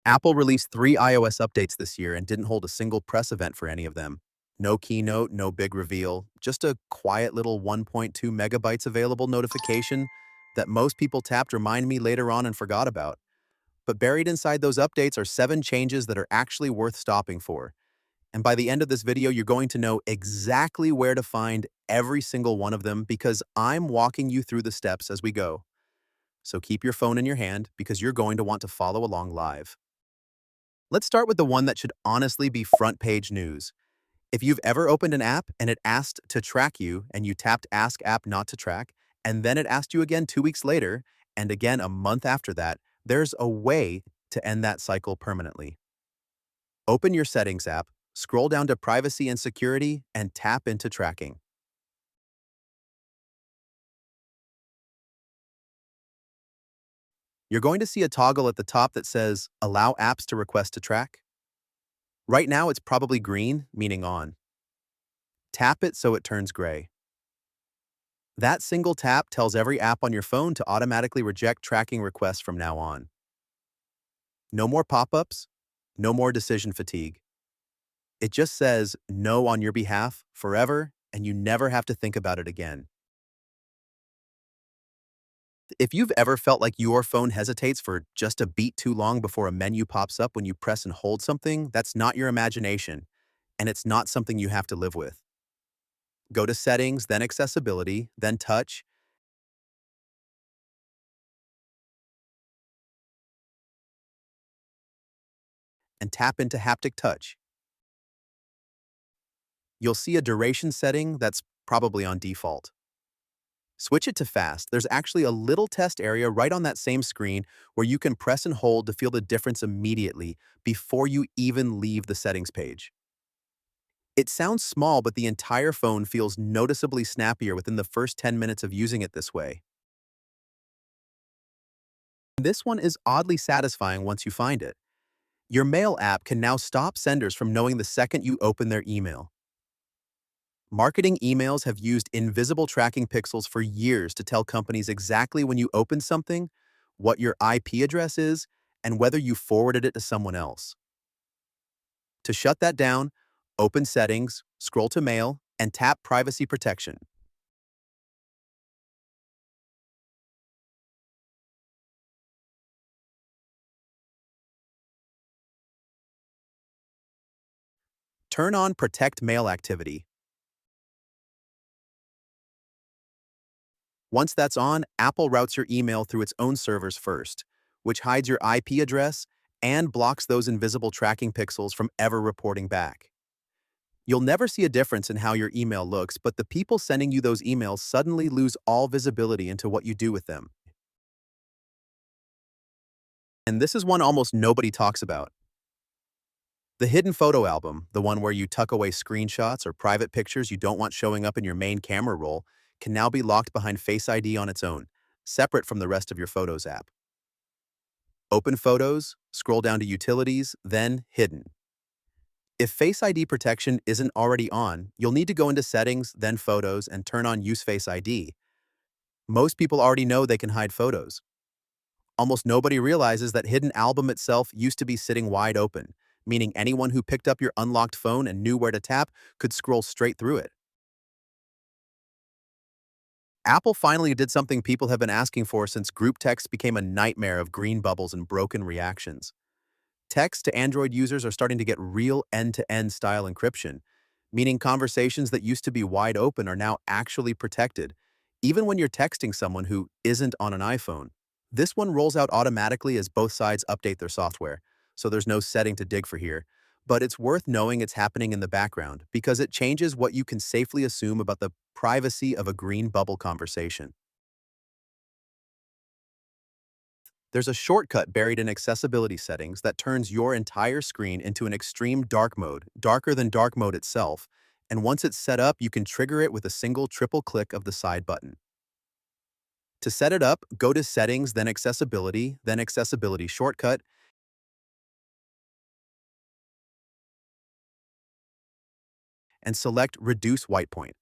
Apple released 3 iOS updates this year and didn't hold a single press event for any of them. No keynote, no big reveal, just a quiet little 1.2 megabytes available notification that most people tapped remind me later on and forgot about. But buried inside those updates are 7 changes that are actually worth stopping for. And by the end of this video, you're going to know exactly where to find every single one of them because I'm walking you through the steps as we go. So keep your phone in your hand because you're going to want to follow along live. Let's start with the one that should honestly be front page news. If you've ever opened an app and it asked to track you and you tapped Ask App Not to Track, and then it asked you again 2 weeks later and again a month after that, there's a way to end that cycle permanently. Open your Settings app, scroll down to Privacy and Security, and tap into Tracking. You're going to see a toggle at the top that says Allow apps to request to track. Right now, it's probably green, meaning on. Tap it so it turns gray. That single tap tells every app on your phone to automatically reject tracking requests from now on. No more pop-ups, no more decision fatigue. It just says no on your behalf forever, and you never have to think about it again. If you've ever felt like your phone hesitates for just a beat too long before a menu pops up when you press and hold something, that's not your imagination, and it's not something you have to live with. Go to Settings, then Accessibility, then Touch, and tap into Haptic Touch. You'll see a duration setting that's probably on default. Switch it to fast. There's actually a little test area right on that same screen where you can press and hold to feel the difference immediately before you even leave the settings page. It sounds small, but the entire phone feels noticeably snappier within the first 10 minutes of using it this way. This one is oddly satisfying once you find it. Your Mail app can now stop senders from knowing the second you open their email. Marketing emails have used invisible tracking pixels for years to tell companies exactly when you open something, what your IP address is, and whether you forwarded it to someone else. To shut that down, open Settings, scroll to Mail, and tap Privacy Protection. Turn on Protect Mail activity. Once that's on, Apple routes your email through its own servers first, which hides your IP address and blocks those invisible tracking pixels from ever reporting back. You'll never see a difference in how your email looks, but the people sending you those emails suddenly lose all visibility into what you do with them. And this is one almost nobody talks about. The hidden photo album, the one where you tuck away screenshots or private pictures you don't want showing up in your main camera roll, can now be locked behind Face ID on its own, separate from the rest of your Photos app. Open Photos, scroll down to Utilities, then Hidden. If Face ID protection isn't already on, you'll need to go into Settings, then Photos, and turn on Use Face ID. Most people already know they can hide photos. Almost nobody realizes that Hidden Album itself used to be sitting wide open, meaning anyone who picked up your unlocked phone and knew where to tap could scroll straight through it. Apple finally did something people have been asking for since group text became a nightmare of green bubbles and broken reactions. Text to Android users are starting to get real end-to-end style encryption, meaning conversations that used to be wide open are now actually protected, even when you're texting someone who isn't on an iPhone. This one rolls out automatically as both sides update their software, so there's no setting to dig for here. But it's worth knowing it's happening in the background because it changes what you can safely assume about the privacy of a green bubble conversation. There's a shortcut buried in accessibility settings that turns your entire screen into an extreme dark mode, darker than dark mode itself, and once it's set up, you can trigger it with a single triple click of the side button. To set it up, go to Settings, then Accessibility Shortcut, and select Reduce White Point.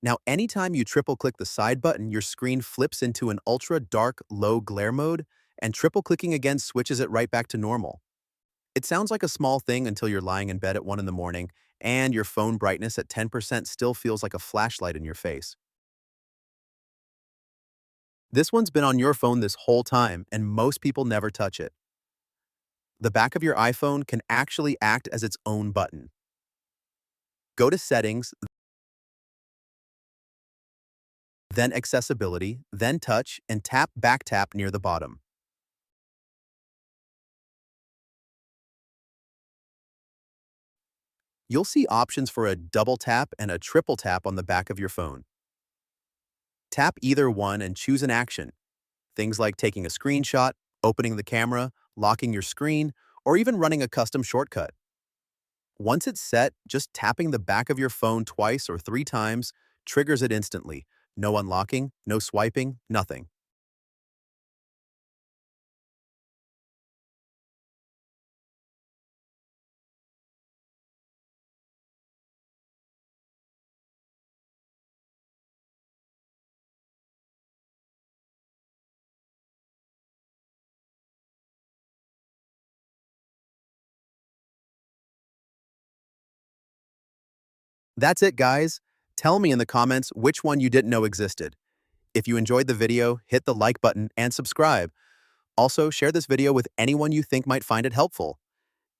Now, anytime you triple click the side button, your screen flips into an ultra dark, low glare mode, and triple clicking again switches it right back to normal. It sounds like a small thing until you're lying in bed at 1 in the morning, and your phone brightness at 10% still feels like a flashlight in your face. This one's been on your phone this whole time, and most people never touch it. The back of your iPhone can actually act as its own button. Go to Settings, then Accessibility, then Touch, and tap Back Tap near the bottom. You'll see options for a double tap and a triple tap on the back of your phone. Tap either one and choose an action. Things like taking a screenshot, opening the camera, locking your screen, or even running a custom shortcut. Once it's set, just tapping the back of your phone twice or 3 times triggers it instantly. No unlocking, no swiping, nothing. That's it, guys. Tell me in the comments which one you didn't know existed. If you enjoyed the video, hit the like button and subscribe. Also, share this video with anyone you think might find it helpful.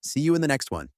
See you in the next one.